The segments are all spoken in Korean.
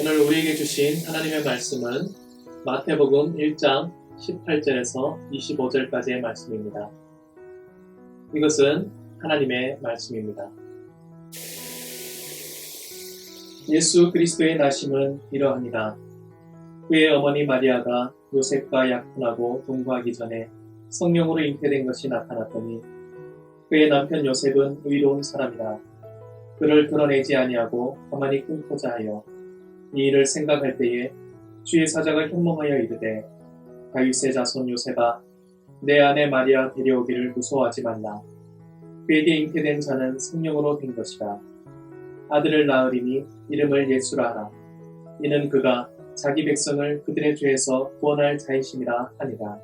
오늘 우리에게 주신 하나님의 말씀은 마태복음 1장 18절에서 25절까지의 말씀입니다. 이것은 하나님의 말씀입니다. 예수 그리스도의 나심은 이러합니다. 그의 어머니 마리아가 요셉과 약혼하고 동거하기 전에 성령으로 잉태된 것이 나타났더니 그의 남편 요셉은 의로운 사람이라 그를 드러내지 아니하고 가만히 끊고자 하여 이 일을 생각할 때에 주의 사자가 현몽하여 이르되 다윗의 자손 요셉아 내 아내 마리아 데려오기를 무서워하지 말라. 그에게 잉태된 자는 성령으로 된 것이라. 아들을 낳으리니 이름을 예수라 하라. 이는 그가 자기 백성을 그들의 죄에서 구원할 자이심이라 하니라.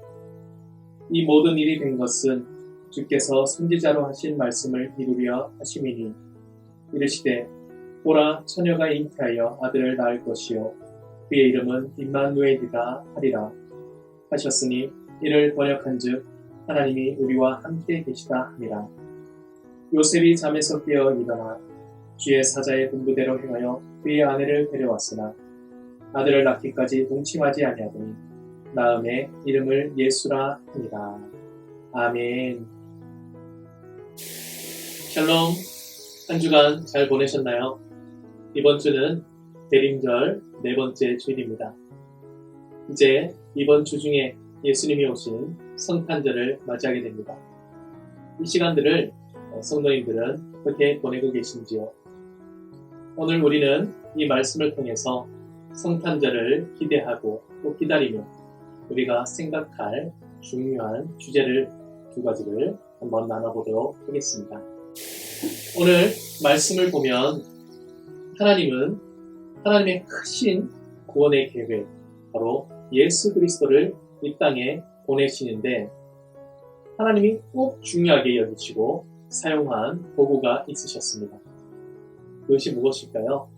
이 모든 일이 된 것은 주께서 선지자로 하신 말씀을 이루려 하심이니 이르시되 보라 처녀가 잉태하여 아들을 낳을 것이요 그의 이름은 임마누엘이라 하리라 하셨으니 이를 번역한즉 하나님이 우리와 함께 계시다 함이라. 요셉이 잠에서 깨어 일어나 주의 사자의 분부대로 행하여 그의 아내를 데려왔으나 아들을 낳기까지 동침하지 아니하더니 낳음에 이름을 예수라 하니라. 아멘. 샬롬. 한 주간 잘 보내셨나요? 이번 주는 대림절 네 번째 주일입니다. 이제 이번 주 중에 예수님이 오신 성탄절을 맞이하게 됩니다. 이 시간들을 성도님들은 어떻게 보내고 계신지요? 오늘 우리는 이 말씀을 통해서 성탄절을 기대하고 또 기다리며 우리가 생각할 중요한 주제를 두 가지를 한번 나눠보도록 하겠습니다. 오늘 말씀을 보면 하나님은 하나님의 크신 구원의 계획, 바로 예수 그리스도를 이 땅에 보내시는데 하나님이 꼭 중요하게 여기시고 사용한 도구가 있으셨습니다. 그것이 무엇일까요?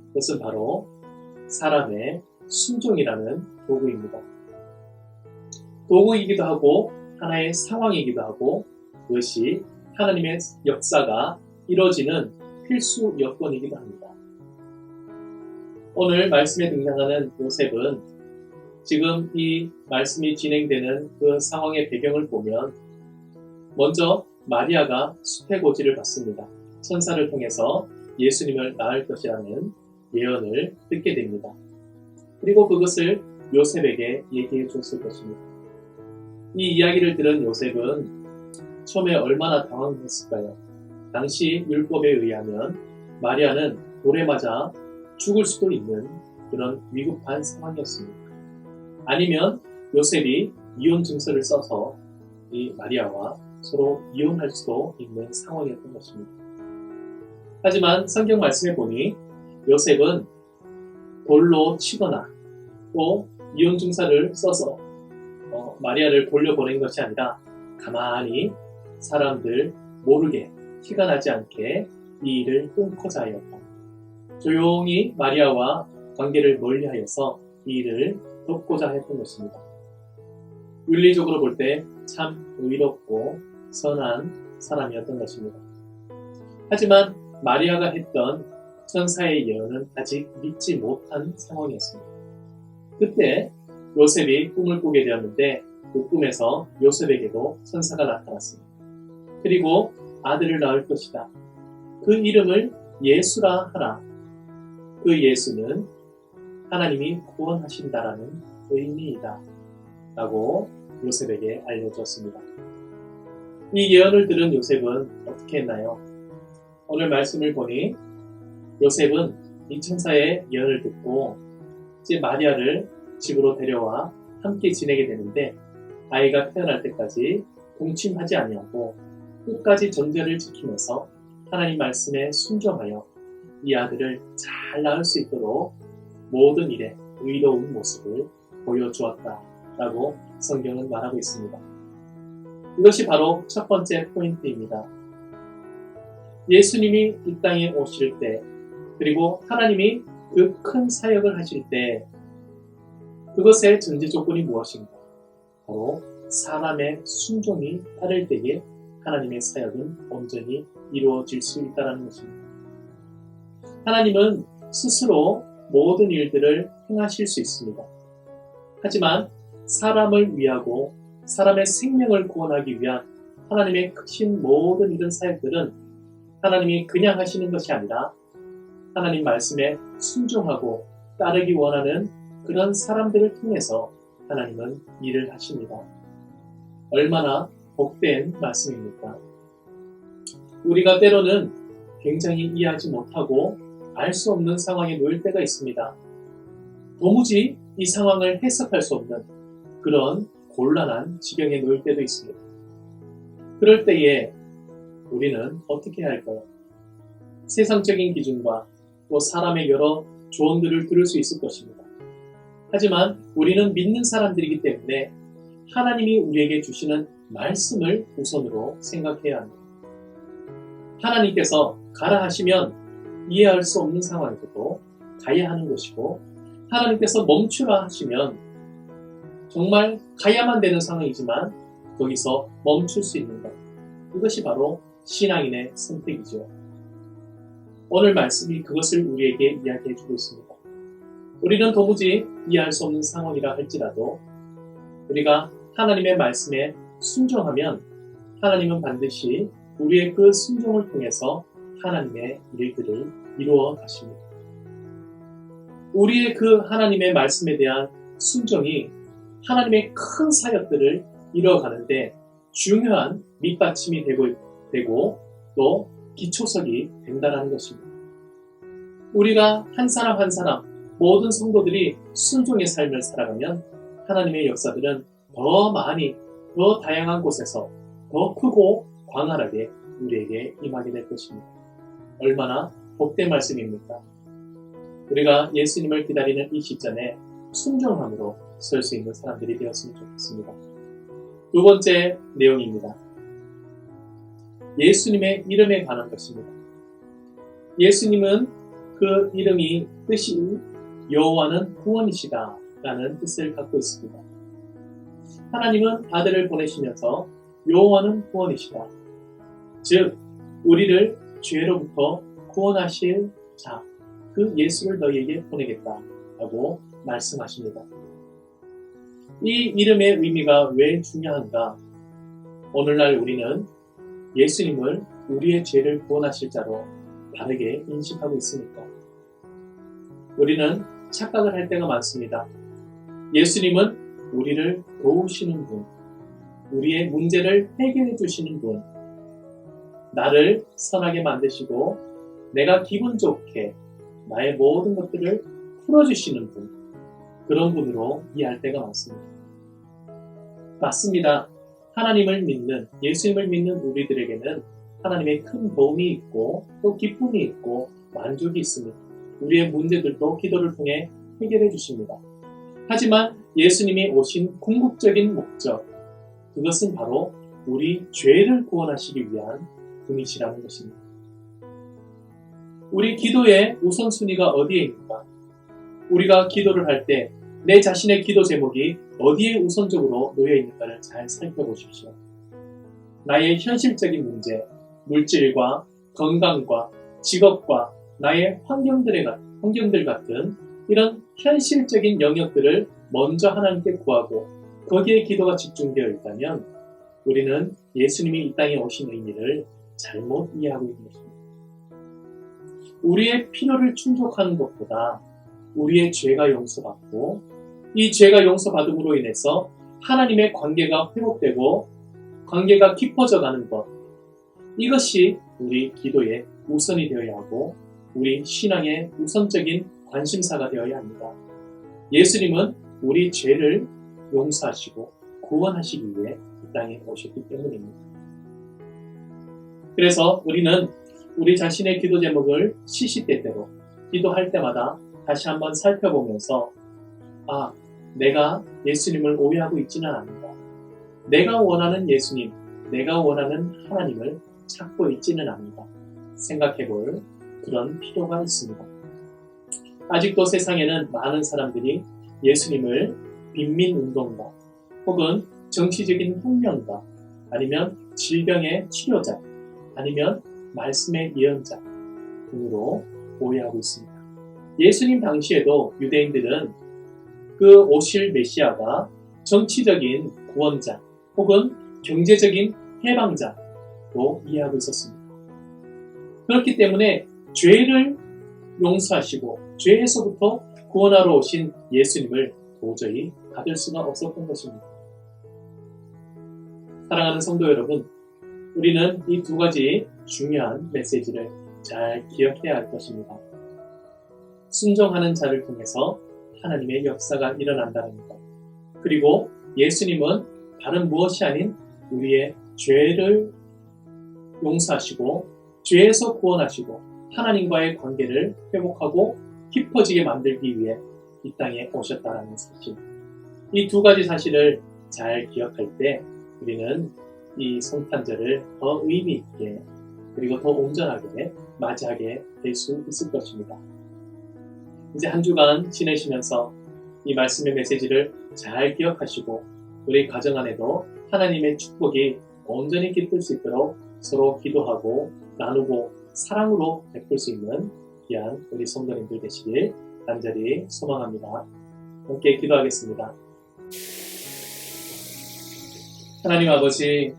그것은 바로 사람의 순종이라는 도구입니다. 도구이기도 하고 하나의 상황이기도 하고 그것이 하나님의 역사가 이루어지는 필수 여건이기도 합니다. 오늘 말씀에 등장하는 요셉은 지금 이 말씀이 진행되는 그 상황의 배경을 보면 먼저 마리아가 수태고지를 받습니다. 천사를 통해서 예수님을 낳을 것이라는 예언을 듣게 됩니다. 그리고 그것을 요셉에게 얘기해 줬을 것입니다. 이 이야기를 들은 요셉은 처음에 얼마나 당황했을까요? 당시 율법에 의하면 마리아는 돌에 맞아 죽을 수도 있는 그런 위급한 상황이었습니다. 아니면 요셉이 이혼 증서를 써서 이 마리아와 서로 이혼할 수도 있는 상황이었던 것입니다. 하지만 성경 말씀에 보니 요셉은 돌로 치거나 또 이혼 증서를 써서 마리아를 돌려보낸 것이 아니라 가만히 사람들 모르게 티가 나지 않게 이 일을 끊고자 하였다. 조용히 마리아와 관계를 멀리하여서 이 일을 덮고자 했던 것입니다. 윤리적으로 볼 때 참 의롭고 선한 사람이었던 것입니다. 하지만 마리아가 했던 천사의 예언은 아직 믿지 못한 상황이었습니다. 그때 요셉이 꿈을 꾸게 되었는데 그 꿈에서 요셉에게도 천사가 나타났습니다. 그리고 아들을 낳을 것이다. 그 이름을 예수라 하라. 그 예수는 하나님이 구원하신다라는 의미이다. 라고 요셉에게 알려주었습니다. 이 예언을 들은 요셉은 어떻게 했나요? 오늘 말씀을 보니 요셉은 이 천사의 예언을 듣고 이제 마리아를 집으로 데려와 함께 지내게 되는데 아이가 태어날 때까지 동침하지 아니하고 끝까지 전제를 지키면서 하나님 말씀에 순종하여 이 아들을 잘 낳을 수 있도록 모든 일에 의로운 모습을 보여주었다라고 성경은 말하고 있습니다. 이것이 바로 첫 번째 포인트입니다. 예수님이 이 땅에 오실 때 그리고 하나님이 그 큰 사역을 하실 때 그것의 전제 조건이 무엇인가? 바로 사람의 순종이 따를 때에 하나님의 사역은 온전히 이루어질 수 있다는 것입니다. 하나님은 스스로 모든 일들을 행하실 수 있습니다. 하지만 사람을 위하고 사람의 생명을 구원하기 위한 하나님의 크신 모든 이런 사역들은 하나님이 그냥 하시는 것이 아니라 하나님 말씀에 순종하고 따르기 원하는 그런 사람들을 통해서 하나님은 일을 하십니다. 얼마나 복된 말씀입니까? 우리가 때로는 굉장히 이해하지 못하고 알 수 없는 상황에 놓일 때가 있습니다. 도무지 이 상황을 해석할 수 없는 그런 곤란한 지경에 놓일 때도 있습니다. 그럴 때에 우리는 어떻게 해야 할까요? 세상적인 기준과 또 사람의 여러 조언들을 들을 수 있을 것입니다. 하지만 우리는 믿는 사람들이기 때문에 하나님이 우리에게 주시는 말씀을 우선으로 생각해야 합니다. 하나님께서 가라 하시면 이해할 수 없는 상황에서도 가야 하는 것이고, 하나님께서 멈추라 하시면 정말 가야만 되는 상황이지만 거기서 멈출 수 있는 것, 이것이 바로 신앙인의 선택이죠. 오늘 말씀이 그것을 우리에게 이야기해 주고 있습니다. 우리는 도무지 이해할 수 없는 상황이라 할지라도 우리가 하나님의 말씀에 순종하면 하나님은 반드시 우리의 그 순종을 통해서 하나님의 일들을 이루어 가십니다. 우리의 그 하나님의 말씀에 대한 순종이 하나님의 큰 사역들을 이루어가는데 중요한 밑받침이 되고 또 기초석이 된다는 것입니다. 우리가 한 사람 한 사람 모든 성도들이 순종의 삶을 살아가면 하나님의 역사들은 더 많이 더 다양한 곳에서 더 크고 광활하게 우리에게 임하게 될 것입니다. 얼마나 복된 말씀입니까? 우리가 예수님을 기다리는 이 시점에 순종함으로 설 수 있는 사람들이 되었으면 좋겠습니다. 두 번째 내용입니다. 예수님의 이름에 관한 것입니다. 예수님은 그 이름이 뜻이 여호와는 구원이시다 라는 뜻을 갖고 있습니다. 하나님은 아들을 보내시면서 여호와는 구원이시다. 즉 우리를 죄로부터 구원하실 자, 그 예수를 너희에게 보내겠다 라고 말씀하십니다. 이 이름의 의미가 왜 중요한가? 오늘날 우리는 예수님을 우리의 죄를 구원하실 자로 바르게 인식하고 있습니까? 우리는 착각을 할 때가 많습니다. 예수님은 우리를 도우시는 분, 우리의 문제를 해결해 주시는 분, 나를 선하게 만드시고 내가 기분 좋게 나의 모든 것들을 풀어주시는 분, 그런 분으로 이해할 때가 많습니다. 맞습니다. 하나님을 믿는, 예수님을 믿는 우리들에게는 하나님의 큰 도움이 있고 또 기쁨이 있고 만족이 있습니다. 우리의 문제들도 기도를 통해 해결해 주십니다. 하지만 예수님이 오신 궁극적인 목적, 그것은 바로 우리 죄를 구원하시기 위한 분이시라는 것입니다. 우리 기도의 우선순위가 어디에 있는가? 우리가 기도를 할 때 내 자신의 기도 제목이 어디에 우선적으로 놓여 있는가를 잘 살펴보십시오. 나의 현실적인 문제, 물질과 건강과 직업과 나의 환경들 같은 이런 현실적인 영역들을 먼저 하나님께 구하고 거기에 기도가 집중되어 있다면 우리는 예수님이 이 땅에 오신 의미를 잘못 이해하고 있는 것입니다. 우리의 필요를 충족하는 것보다 우리의 죄가 용서받고 이 죄가 용서받음으로 인해서 하나님의 관계가 회복되고 관계가 깊어져가는 것, 이것이 우리 기도의 우선이 되어야 하고 우리 신앙의 우선적인 관심사가 되어야 합니다. 예수님은 우리 죄를 용서하시고 구원하시기 위해 이 땅에 오셨기 때문입니다. 그래서 우리는 우리 자신의 기도 제목을 시시때때로 기도할 때마다 다시 한번 살펴보면서 내가 예수님을 오해하고 있지는 않는다. 내가 원하는 예수님, 내가 원하는 하나님을 찾고 있지는 않는다. 생각해볼 그런 필요가 있습니다. 아직도 세상에는 많은 사람들이 예수님을 빈민운동가 혹은 정치적인 혁명가 아니면 질병의 치료자 아니면 말씀의 예언자 등으로 오해하고 있습니다. 예수님 당시에도 유대인들은 그 오실 메시아가 정치적인 구원자 혹은 경제적인 해방자로 이해하고 있었습니다. 그렇기 때문에 죄를 용서하시고 죄에서부터 구원하러 오신 예수님을 도저히 받을 수가 없었던 것입니다. 사랑하는 성도 여러분, 우리는 이 두 가지 중요한 메시지를 잘 기억해야 할 것입니다. 순종하는 자를 통해서 하나님의 역사가 일어난다는 것. 그리고 예수님은 다른 무엇이 아닌 우리의 죄를 용서하시고 죄에서 구원하시고 하나님과의 관계를 회복하고 깊어지게 만들기 위해 이 땅에 오셨다는 사실. 이 두 가지 사실을 잘 기억할 때 우리는 이 성탄절을 더 의미 있게 그리고 더 온전하게 맞이하게 될 수 있을 것입니다. 이제 한 주간 지내시면서 이 말씀의 메시지를 잘 기억하시고 우리 가정 안에도 하나님의 축복이 온전히 깃들 수 있도록 서로 기도하고 나누고 사랑으로 베풀 수 있는 귀한 우리 성도님들 되시길 간절히 소망합니다. 함께 기도하겠습니다. 하나님 아버지,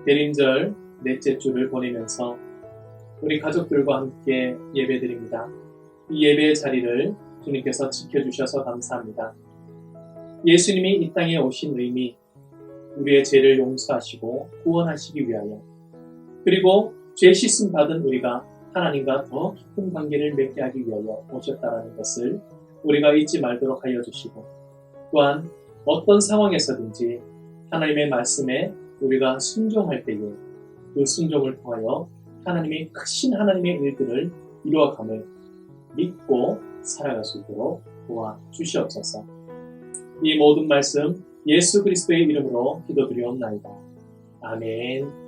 대림절 넷째 주를 보내면서 우리 가족들과 함께 예배드립니다. 이 예배의 자리를 주님께서 지켜주셔서 감사합니다. 예수님이 이 땅에 오신 의미, 우리의 죄를 용서하시고 구원하시기 위하여, 그리고 죄 씻음 받은 우리가 하나님과 더 깊은 관계를 맺게 하기 위하여 오셨다는 것을 우리가 잊지 말도록 하여 주시고, 또한 어떤 상황에서든지 하나님의 말씀에 우리가 순종할 때에 그 순종을 통하여 하나님이 크신 하나님의 일들을 이루어감을 믿고 살아갈 수 있도록 도와주시옵소서. 이 모든 말씀 예수 그리스도의 이름으로 기도드리옵나이다. 아멘.